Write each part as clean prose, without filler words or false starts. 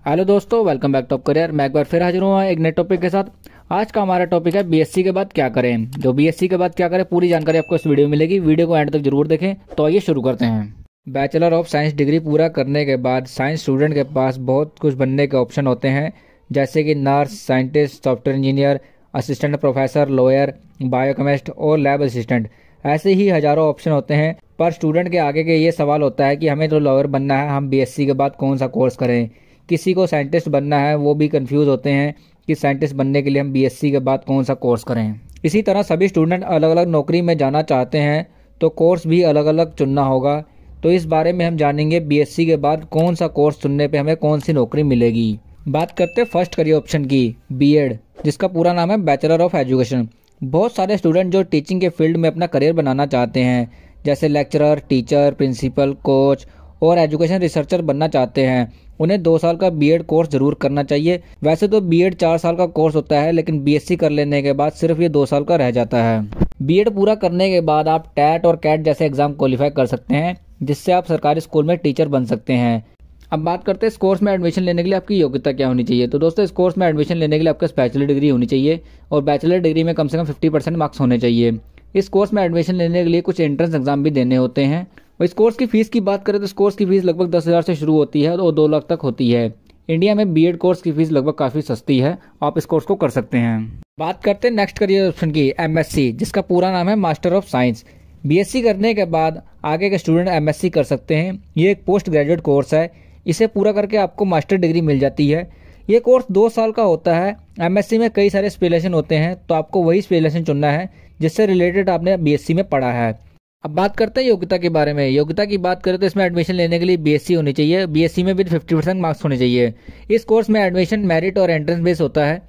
Hello दोस्तों, welcome back top career. मैं एक बार फिर हाजिर हुआ एक नए टॉपिक के साथ। आज का हमारा टॉपिक है बीएससी के बाद क्या करें। जो बीएससी के बाद क्या करें पूरी जानकारी आपको इस वीडियो में मिलेगी। वीडियो को एंड तक जरूर देखें। तो आइए शुरू करते हैं। बैचलर ऑफ साइंस डिग्री पूरा करने के बाद साइंस स्टूडेंट के पास बहुत कुछ बनने के ऑप्शन होते हैं, जैसे कि nurse, scientist, software engineer, assistant professor, lawyer, biochemist और लैब असिस्टेंट। ऐसे ही हजारों ऑप्शन होते हैं, पर स्टूडेंट के आगे के ये सवाल होता है कि हमें तो लॉयर बनना है, हम बीएससी के बाद कौन सा कोर्स करें। किसी को साइंटिस्ट बनना है, वो भी कंफ्यूज होते हैं कि साइंटिस्ट बनने के लिए हम बीएससी के बाद कौन सा कोर्स करें। इसी तरह सभी स्टूडेंट अलग अलग नौकरी में जाना चाहते हैं, तो कोर्स भी अलग अलग चुनना होगा। तो इस बारे में हम जानेंगे बीएससी के बाद कौन सा कोर्स चुनने पे हमें कौन सी नौकरी मिलेगी। बात करते हैं फर्स्ट करियर ऑप्शन की, बीएड, जिसका पूरा नाम है बैचलर ऑफ एजुकेशन। बहुत सारे स्टूडेंट जो टीचिंग के फील्ड में अपना करियर बनाना चाहते हैं, जैसे लेक्चरर, टीचर, प्रिंसिपल, कोच और एजुकेशन रिसर्चर बनना चाहते हैं, उन्हें 2 साल का बीएड कोर्स जरूर करना चाहिए। वैसे तो बीएड 4 साल का कोर्स होता है, लेकिन बीएससी कर लेने के बाद सिर्फ ये 2 साल का रह जाता है। बीएड पूरा करने के बाद आप टैट और कैट जैसे एग्जाम क्वालिफाई कर सकते हैं, जिससे आप सरकारी स्कूल में टीचर बन सकते हैं। अब बात करते हैं इस कोर्स में एडमिशन लेने के लिए आपकी योग्यता क्या होनी चाहिए। तो दोस्तों, इस कोर्स में एडमिशन लेने के लिए आपके बैचलर डिग्री होनी चाहिए और बैचलर डिग्री में कम से कम 50% मार्क्स होने चाहिए। इस कोर्स में एडमिशन लेने के लिए कुछ एंट्रेंस एग्जाम भी देने होते हैं। और इस कोर्स की फीस की बात करें तो इस कोर्स की फीस लगभग 10,000 से शुरू होती है और 2 लाख तक होती है। इंडिया में बीएड कोर्स की फीस लगभग काफ़ी सस्ती है, आप इस कोर्स को कर सकते हैं। बात करते हैं नेक्स्ट करियर ऑप्शन की, एमएससी, जिसका पूरा नाम है मास्टर ऑफ साइंस। बीएससी करने के बाद आगे के स्टूडेंट एमएससी कर सकते हैं। ये एक पोस्ट ग्रेजुएट कोर्स है। इसे पूरा करके आपको मास्टर डिग्री मिल जाती है। ये कोर्स 2 साल का होता है। एमएससी में कई सारे स्पेशलाइजेशन होते हैं, तो आपको वही स्पेशलाइजेशन चुनना है जिससे रिलेटेड आपने बीएससी में पढ़ा है। अब बात करते हैं योग्यता के बारे में। योग्यता की बात करें तो इसमें एडमिशन लेने के लिए बीएससी होनी चाहिए। बीएससी में भी 50% मार्क्स होने चाहिए। इस कोर्स में एडमिशन मेरिट और एंट्रेंस बेस होता है।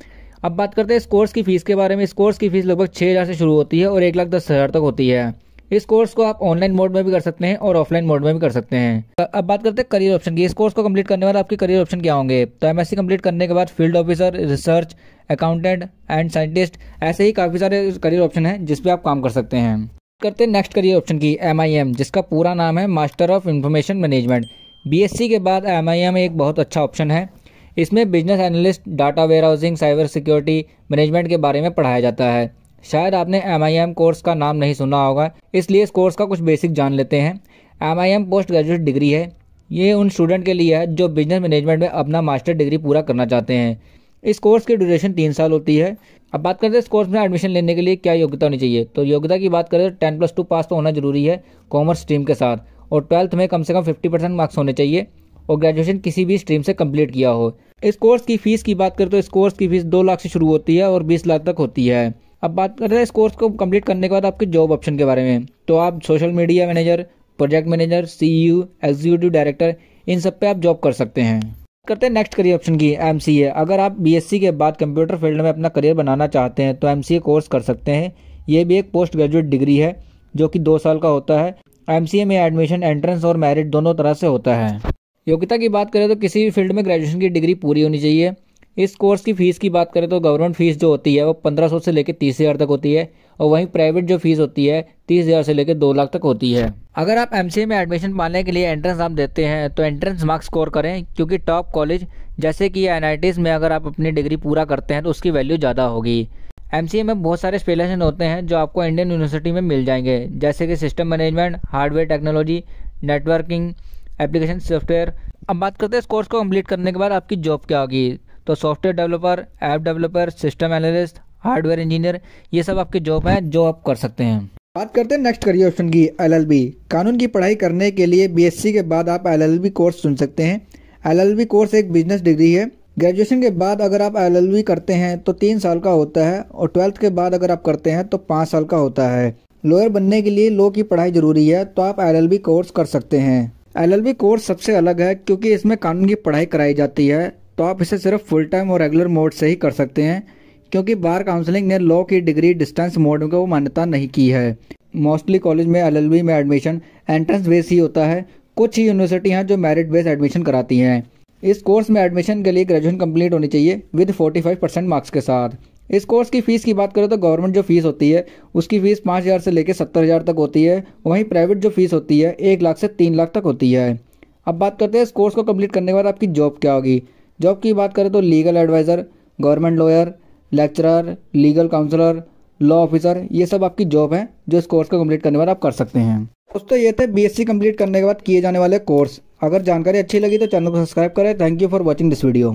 अब बात करते हैं इस कोर्स की फीस के बारे में। इस कोर्स की फीस लगभग 6,000 से शुरू होती है और 1,10,000 तक होती है। इस कोर्स को आप ऑनलाइन मोड में भी कर सकते हैं और ऑफलाइन मोड में भी कर सकते हैं। अब बात करते हैं करियर ऑप्शन की। इस कोर्स को कंप्लीट करने के बाद आपके करियर ऑप्शन क्या होंगे। तो एमएससी कंप्लीट करने के बाद field officer, research, accountant and scientist, ऐसे ही काफ़ी सारे करियर ऑप्शन हैं जिस पे आप काम कर सकते हैं। करते हैं नेक्स्ट करियर ऑप्शन की, एमआईएम, जिसका पूरा नाम है master of information management. BSc के बाद एमआईएम एक बहुत अच्छा ऑप्शन है। इसमें business analyst, data warehousing, cyber security management के बारे में पढ़ाया जाता है। शायद आपने एमआईएम कोर्स का नाम नहीं सुना होगा, इसलिए इस कोर्स का कुछ बेसिक जान लेते हैं। एमआईएम पोस्ट ग्रेजुएट डिग्री है। ये उन स्टूडेंट के लिए है जो बिजनेस मैनेजमेंट में अपना मास्टर डिग्री पूरा करना चाहते हैं। इस कोर्स की ड्यूरेशन 3 साल होती है। अब बात करते हैं इस कोर्स में एडमिशन लेने के लिए क्या योग्यता होनी चाहिए। तो योग्यता की बात करें तो 10+2 पास तो होना जरूरी है कॉमर्स स्ट्रीम के साथ, और 12th में कम से कम 50% मार्क्स होने चाहिए और ग्रेजुएशन किसी भी स्ट्रीम से कंप्लीट किया हो। इस कोर्स की फीस की बात करें तो इस कोर्स की फीस 2 लाख से शुरू होती है और 20 लाख तक होती है। अब बात करते हैं इस कोर्स को कंप्लीट करने के बाद आपके जॉब ऑप्शन के बारे में। तो आप social media manager, project manager, CEO, executive director, इन सब पे आप जॉब कर सकते हैं। करते हैं नेक्स्ट करियर ऑप्शन की, एमसीए। अगर आप बीएससी के बाद कंप्यूटर फील्ड में अपना करियर बनाना चाहते हैं तो एमसीए कोर्स कर सकते हैं। ये भी एक पोस्ट ग्रेजुएट डिग्री है जो कि 2 साल का होता है। एमसीए में एडमिशन, एंट्रेंस और मेरिट दोनों तरह से होता है। योग्यता की बात करें तो किसी भी फील्ड में ग्रेजुएशन की डिग्री पूरी होनी चाहिए। इस कोर्स की फीस की बात करें तो गवर्नमेंट फीस जो होती है वो 1500 से लेकर 30,000 तक होती है, और वहीं प्राइवेट जो फीस होती है 30,000 से लेकर 2 लाख तक होती है। अगर आप एमसीए में एडमिशन पाने के लिए एंट्रेंस आप देते हैं तो एंट्रेंस मार्क्स स्कोर करें, क्योंकि टॉप कॉलेज जैसे कि एनआईटीज में अगर आप अपनी डिग्री पूरा करते हैं तो उसकी वैल्यू ज़्यादा होगी। एमसीए में बहुत सारे स्पेशलाइजेशन होते हैं जो आपको इंडियन यूनिवर्सिटी में मिल जाएंगे, जैसे कि system management, hardware technology, networking, application software. अब बात करते हैं इस कोर्स को कंप्लीट करने के बाद आपकी जॉब क्या होगी। तो software developer, app developer, system analyst, hardware engineer, ये सब आपके जॉब हैं जो आप कर सकते हैं। बात करते हैं नेक्स्ट करियर ऑप्शन की, एलएलबी। कानून की पढ़ाई करने के लिए बीएससी के बाद आप एलएलबी कोर्स चुन सकते हैं। एलएलबी कोर्स एक बिजनेस डिग्री है। ग्रेजुएशन के बाद अगर आप एलएलबी करते हैं तो 3 साल का होता है, और 12th के बाद अगर आप करते हैं तो 5 साल का होता है। लॉयर बनने के लिए लॉ की पढ़ाई जरूरी है, तो आप एलएलबी कोर्स कर सकते हैं। एलएलबी कोर्स सबसे अलग है क्योंकि इसमें कानून की पढ़ाई कराई जाती है, तो आप इसे सिर्फ फुल टाइम और रेगुलर मोड से ही कर सकते हैं, क्योंकि बार काउंसलिंग ने लॉ की डिग्री डिस्टेंस मोड को मान्यता नहीं की है। मोस्टली कॉलेज में एलएलबी में एडमिशन एंट्रेंस बेस ही होता है। कुछ ही यूनिवर्सिटी हैं जो मेरिट बेस्ड एडमिशन कराती हैं। इस कोर्स में एडमिशन के लिए ग्रेजुएशन कंप्लीट होनी चाहिए विद 45% मार्क्स के साथ। इस कोर्स की फीस की बात करें तो गवर्नमेंट जो फीस होती है उसकी फीस 5,000 से लेकर 70,000 तक होती है। वहीं प्राइवेट जो फीस होती है 1 लाख से 3 लाख तक होती है। अब बात करते हैं इस कोर्स को कंप्लीट करने के बाद आपकी जॉब क्या होगी। जॉब की बात करें तो legal adviser, government lawyer, lecturer, legal counsellor, law officer, ये सब आपकी जॉब है जो इस कोर्स को कंप्लीट करने के बाद आप कर सकते हैं। दोस्तों ये थे बीएससी कंप्लीट करने के बाद किए जाने वाले कोर्स। अगर जानकारी अच्छी लगी तो चैनल को सब्सक्राइब करें। Thank you for watching this video.